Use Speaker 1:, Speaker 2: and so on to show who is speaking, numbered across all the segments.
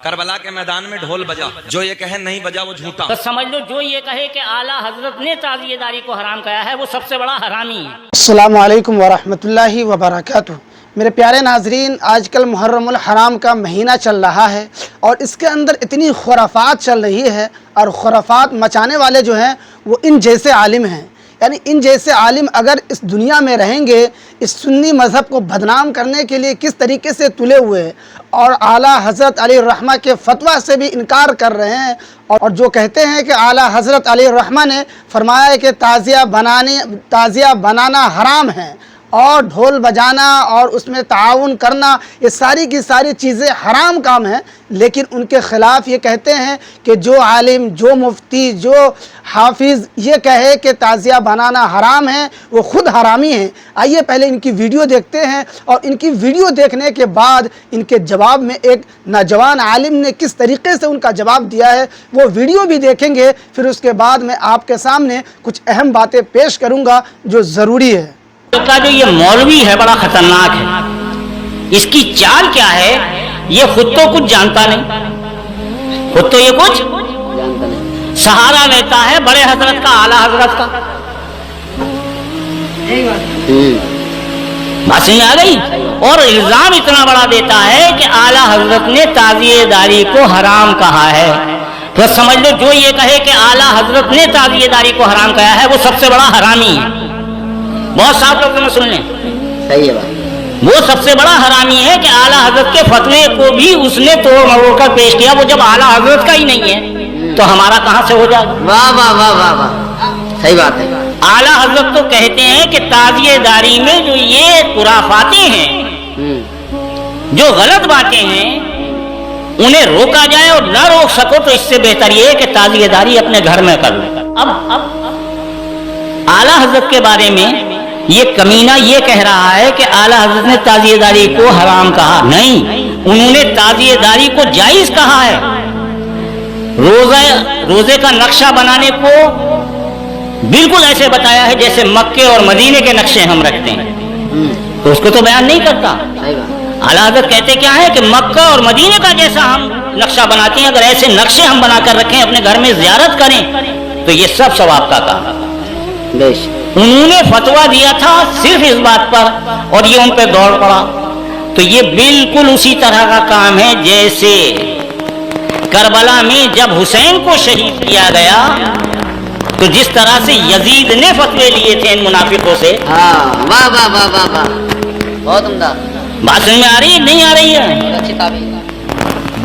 Speaker 1: کربلا کے میدان میں ڈھول بجا، جو یہ کہے نہیں بجا وہ جھوٹا۔
Speaker 2: تو سمجھ لو جو یہ کہے کہ اعلیٰ حضرت نے تعزیہ داری کو حرام کیا ہے وہ سب سے بڑا حرامی ہے۔
Speaker 3: السلام علیکم ورحمۃ اللہ وبرکاتہ۔ میرے پیارے ناظرین، آج کل محرم الحرام کا مہینہ چل رہا ہے اور اس کے اندر اتنی خرافات چل رہی ہے، اور خرافات مچانے والے جو ہیں وہ ان جیسے عالم ہیں۔ یعنی ان جیسے عالم اگر اس دنیا میں رہیں گے، اس سنی مذہب کو بدنام کرنے کے لیے کس طریقے سے تلے ہوئے اور اعلیٰ حضرت علیہ الرحمہ کے فتویٰ سے بھی انکار کر رہے ہیں، اور جو کہتے ہیں کہ اعلیٰ حضرت علیہ الرحمہ نے فرمایا ہے کہ تعزیہ بنانا حرام ہے، اور ڈھول بجانا اور اس میں تعاون کرنا یہ ساری کی ساری چیزیں حرام کام ہیں، لیکن ان کے خلاف یہ کہتے ہیں کہ جو عالم، جو مفتی، جو حافظ یہ کہے کہ تعزیہ بنانا حرام ہے وہ خود حرامی ہیں۔ آئیے پہلے ان کی ویڈیو دیکھتے ہیں، اور ان کی ویڈیو دیکھنے کے بعد ان کے جواب میں ایک نوجوان عالم نے کس طریقے سے ان کا جواب دیا ہے وہ ویڈیو بھی دیکھیں گے، پھر اس کے بعد میں آپ کے سامنے کچھ اہم باتیں پیش کروں گا جو ضروری ہے۔
Speaker 2: کا جو یہ مولوی ہے بڑا خطرناک ہے، اس کی چال کیا ہے یہ خود تو کچھ جانتا نہیں، خود تو یہ کچھ جانتا نہیں، سہارا لیتا ہے بڑے حضرت کا، اعلیٰ حضرت کا۔ بات سمجھ آ گئی؟ اور الزام اتنا بڑا دیتا ہے کہ اعلیٰ حضرت نے تعزیہ داری کو حرام کہا ہے۔ تو سمجھ لو جو یہ کہے کہ اعلیٰ حضرت نے تعزیہ داری کو حرام کہا ہے وہ سب سے بڑا حرامی ہے۔ بہت صاف لوگ میں سن لیں، صحیح ہے بات، وہ سب سے بڑا حرامی ہے کہ اعلیٰ حضرت کے فتوے کو بھی اس نے توڑ مروڑ کر پیش کیا۔ وہ جب اعلیٰ حضرت کا ہی نہیں ہے تو ہمارا کہاں سے ہو جائے؟ واہ واہ واہ واہ واہ، صحیح بات ہے۔ اعلیٰ حضرت تو کہتے ہیں کہ تعزیہ داری میں جو یہ خرافاتیں ہیں، جو غلط باتیں ہیں، انہیں روکا جائے، اور نہ روک سکو تو اس سے بہتر یہ ہے کہ تعزیہ داری اپنے گھر میں کر لو۔ اب اعلیٰ حضرت کے بارے میں یہ کمینہ یہ کہہ رہا ہے کہ اعلیٰ حضرت نے تعزیہ داری کو حرام کہا نہیں، انہوں نے تعزیہ داری کو جائز کہا ہے۔ روزے کا نقشہ بنانے کو بالکل ایسے بتایا ہے جیسے مکے اور مدینے کے نقشے ہم رکھتے ہیں، تو اس کو تو بیان نہیں کرتا۔ اعلیٰ حضرت کہتے کیا ہے کہ مکہ اور مدینے کا جیسا ہم نقشہ بناتے ہیں، اگر ایسے نقشے ہم بنا کر رکھیں، اپنے گھر میں زیارت کریں تو یہ سب ثواب کا کام۔ انہوں نے فتویٰ دیا تھا صرف اس بات پر اور یہ ان پہ دوڑ پڑا، تو یہ بالکل اسی طرح کا کام ہے جیسے کربلا میں جب حسین کو شہید کیا گیا تو جس طرح سے یزید نے فتوے لیے تھے ان منافقوں سے۔ واہ واہ واہ واہ واہ، بہت عمدہ بات سمجھ میں آ رہی ہے نہیں آ رہی ہے؟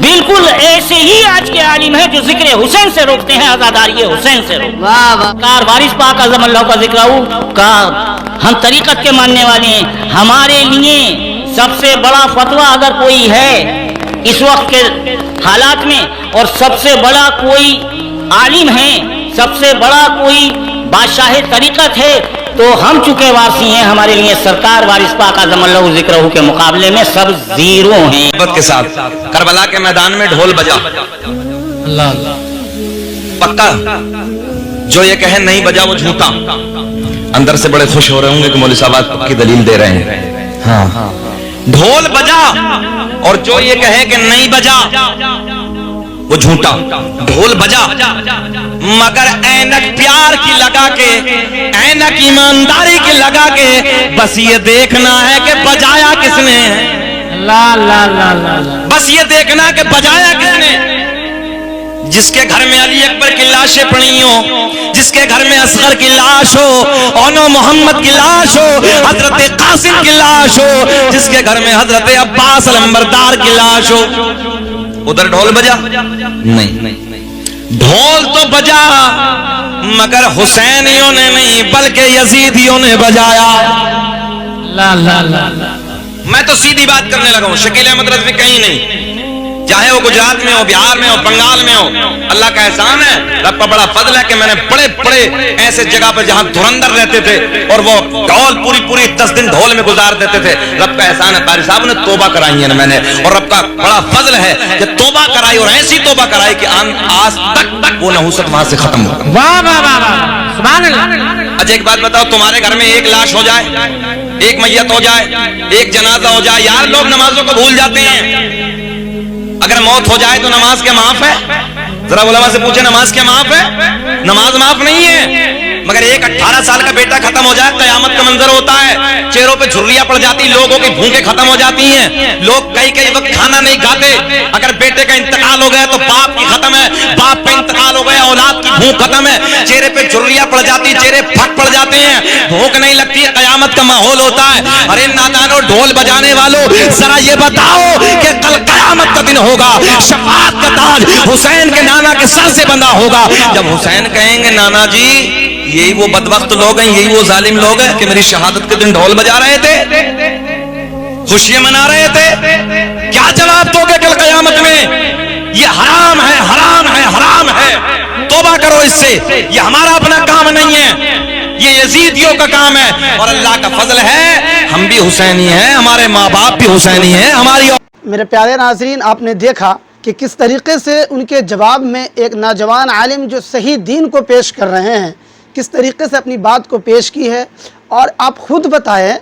Speaker 2: بالکل ایسے ہی آج کے عالم ہیں جو ذکر حسین سے روکتے ہیں، عزاداری حسین سے روکتے ہیں۔ کار وارث پاک اعظم اللہ کا ذکر کا ہم طریقت کے ماننے والے ہیں، ہمارے لیے سب سے بڑا فتویٰ اگر کوئی ہے اس وقت کے حالات میں، اور سب سے بڑا کوئی عالم ہے، سب سے بڑا کوئی بادشاہ طریقت ہے، تو ہم چونکہ وارثی ہیں، ہمارے لیے سرکار وارث پاک اعظم اللہ ذکرہ کے مقابلے میں سب زیرو ہیں۔
Speaker 1: کے ساتھ کربلا کے میدان میں ڈھول بجا، پکا جو یہ کہے نہیں بجا وہ جھوٹا۔ اندر سے بڑے خوش ہو رہے ہوں گے کہ مولوی صاحب آج پکی دلیل دے رہے ہیں۔ ہاں، ڈھول بجا، اور جو یہ کہے کہ نہیں بجا وہ جھوٹا۔ ڈھول بجا مگر اینک پیار کی لگا کے، اینک ایمانداری کی لگا کے، بس یہ دیکھنا ہے کہ بجایا کس نے، بس یہ دیکھنا کہ بجایا کس نے۔ جس کے گھر میں علی اکبر کی لاشیں پڑی ہوں، جس کے گھر میں اصغر کی لاش ہو، اونو محمد کی لاش ہو، حضرت قاسم کی لاش ہو، جس کے گھر میں حضرت عباس علمبردار کی لاش ہو، ادھر ڈھول بجا نہیں۔ ڈھول تو بجا مگر حسینیوں نے نہیں بلکہ یزیدیوں نے بجایا۔ میں تو سیدھی بات کرنے لگا ہوں، شکیل احمد رضوی کہیں نہیں، چاہے وہ گجرات میں ہو، بہار میں ہو، بنگال میں ہو، اللہ کا احسان ہے، رب کا بڑا فضل ہے کہ میں نے بڑے ایسے جگہ پر جہاں دھرندر رہتے تھے اور وہ ڈھول پوری 10 دن ڈھول میں گزار دیتے تھے، رب کا احسان ہے باری صاحب نے توبہ کرائی ہے میں نے، اور رب کا بڑا فضل ہے کہ توبہ کرائی، اور ایسی توبہ کرائی کہ آج تک وہ نحوست وہاں سے ختم ہو۔ واہ واہ واہ واہ، سبحان اللہ۔ اچھا ایک بات بتاؤ، تمہارے گھر میں ایک لاش ہو جائے، ایک میت ہو جائے، ایک جنازہ ہو جائے، یار لوگ نمازوں کو بھول جاتے ہیں، اگر موت ہو جائے تو نماز کیا معاف ہے؟ ذرا علماء سے پوچھیں نماز کیا معاف ہے؟ نماز معاف نہیں ہے. مگر ایک 18 سال کا بیٹا ختم ہو جائے قیامت کا منظر ہوتا ہے. چہروں پہ جھریاں پڑ جاتی, لوگوں کی بھوکیں ختم ہو جاتی ہیں, لوگ کئی وقت کھانا نہیں کھاتے. اگر بیٹے کا انتقال ہو گیا تو باپ کی ختم ہے, باپ کا انتقال ہو گیا اولاد کی بھوک ختم ہے. چہرے پہ جھریاں پڑ جاتی, چہرے پھٹ پڑ جاتے ہیں, بھوک نہیں لگتی, قیامت کا ماحول ہوتا ہے. ارے نادانو ڈھول بجانے والوں, ذرا یہ بتاؤ کہ کل قیامت کا دن ہوگا, شفاعت کا تاج حسین کے نانا کے سر سے بندھا ہوگا. جب حسین کہیں گے نانا جی یہی وہ بدبخت لوگ ہیں, یہی وہ ظالم لوگ ہیں کہ میری شہادت کے دن ڈھول بجا رہے تھے, خوشیاں منا رہے تھے, کیا جواب دو گے کل قیامت میں؟ یہ حرام ہے, حرام ہے, حرام ہے, توبہ کرو اس سے. یہ ہمارا اپنا کام نہیں ہے, یہ یزیدیوں کا کام ہے. اور اللہ کا فضل ہے ہم بھی حسینی ہیں, ہمارے ماں باپ بھی حسینی ہیں, ہماری.
Speaker 3: میرے پیارے ناظرین, آپ نے دیکھا کہ کس طریقے سے ان کے جواب میں ایک نوجوان عالم جو صحیح دین کو پیش کر رہے ہیں کس طریقے سے اپنی بات کو پیش کی ہے. اور آپ خود بتائیں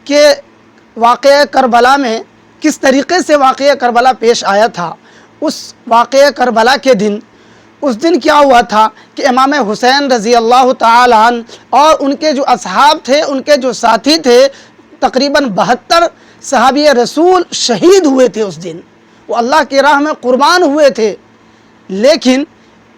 Speaker 3: کہ واقعہ کربلا میں کس طریقے سے واقعہ کربلا پیش آیا تھا. اس واقعہ کربلا کے دن, اس دن کیا ہوا تھا کہ امام حسین رضی اللہ تعالی عنہ اور ان کے جو اصحاب تھے, ان کے جو ساتھی تھے, تقریباً 72 صحابی رسول شہید ہوئے تھے. اس دن وہ اللہ کی راہ میں قربان ہوئے تھے. لیکن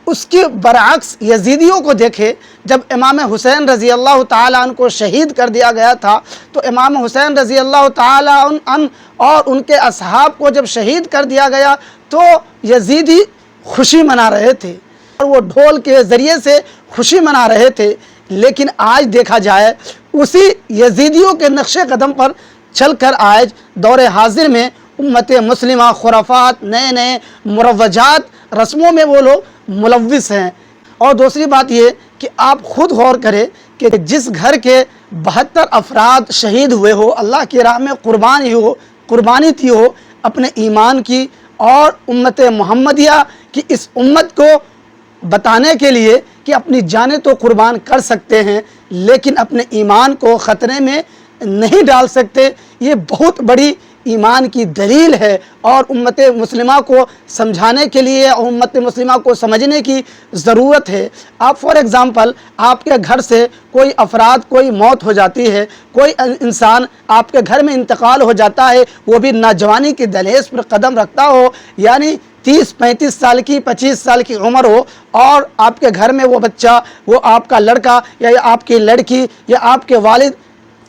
Speaker 3: اس کے برعکس یزیدیوں کو دیکھے, جب امام حسین رضی اللہ تعالیٰ عنہ کو شہید کر دیا گیا تھا تو امام حسین رضی اللہ تعالیٰ عنہ اور ان کے اصحاب کو جب شہید کر دیا گیا تو یزیدی خوشی منا رہے تھے اور وہ ڈھول کے ذریعے سے خوشی منا رہے تھے. لیکن آج دیکھا جائے اسی یزیدیوں کے نقش قدم پر چل کر آج دور حاضر میں امت مسلمہ خرافات, نئے مروجات, رسموں میں وہ لوگ ملوث ہیں. اور دوسری بات یہ کہ آپ خود غور کریں کہ جس گھر کے 72 افراد شہید ہوئے ہو, اللہ کی راہ میں قربانی تھی ہو اپنے ایمان کی اور امت محمدیہ کی اس امت کو بتانے کے لیے کہ اپنی جانیں تو قربان کر سکتے ہیں لیکن اپنے ایمان کو خطرے میں نہیں ڈال سکتے. یہ بہت بڑی ایمان کی دلیل ہے اور امت مسلمہ کو سمجھانے کے لیے اور امت مسلمہ کو سمجھنے کی ضرورت ہے. آپ فار ایگزامپل آپ کے گھر سے کوئی موت ہو جاتی ہے, کوئی انسان آپ کے گھر میں انتقال ہو جاتا ہے, وہ بھی نوجوانی کی دہلیز پر قدم رکھتا ہو, یعنی 30-35 سال کی 25 سال کی عمر ہو, اور آپ کے گھر میں وہ بچہ, وہ آپ کا لڑکا یا آپ کی لڑکی یا آپ کے والد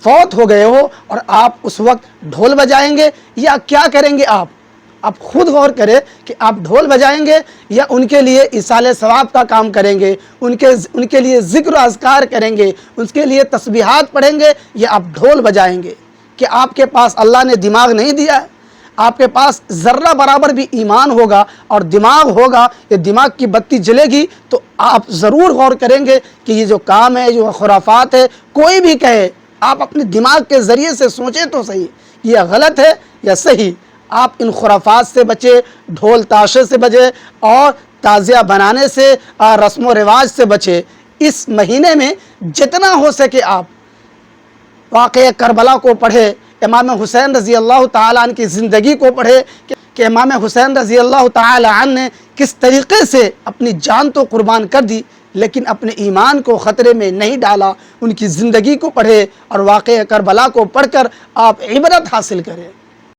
Speaker 3: فوت ہو گئے ہو, اور آپ اس وقت ڈھول بجائیں گے یا کیا کریں گے؟ آپ خود غور کریں کہ آپ ڈھول بجائیں گے یا ان کے لیے ایصال ثواب کا کام کریں گے, ان کے لیے ذکر و اذکار کریں گے, ان کے لیے تسبیحات پڑھیں گے, یا آپ ڈھول بجائیں گے؟ کہ آپ کے پاس اللہ نے دماغ نہیں دیا ہے, آپ کے پاس ذرہ برابر بھی ایمان ہوگا اور دماغ ہوگا, یہ دماغ کی بتی جلے گی تو آپ ضرور غور کریں گے کہ یہ جو کام ہے, جو خرافات ہے, کوئی بھی کہے, آپ اپنے دماغ کے ذریعے سے سوچیں تو صحیح یہ غلط ہے یا صحیح. آپ ان خرافات سے بچے, ڈھول تاشے سے بچے اور تعزیہ بنانے سے اور رسم و رواج سے بچے. اس مہینے میں جتنا ہو سکے آپ واقعہ کربلا کو پڑھے, امام حسین رضی اللہ تعالیٰ عنہ کی زندگی کو پڑھے کہ امام حسین رضی اللہ تعالیٰ عنہ نے کس طریقے سے اپنی جان تو قربان کر دی لیکن اپنے ایمان کو خطرے میں نہیں ڈالا. ان کی زندگی کو پڑھے اور واقعہ کربلا کو پڑھ کر آپ عبرت حاصل کریں.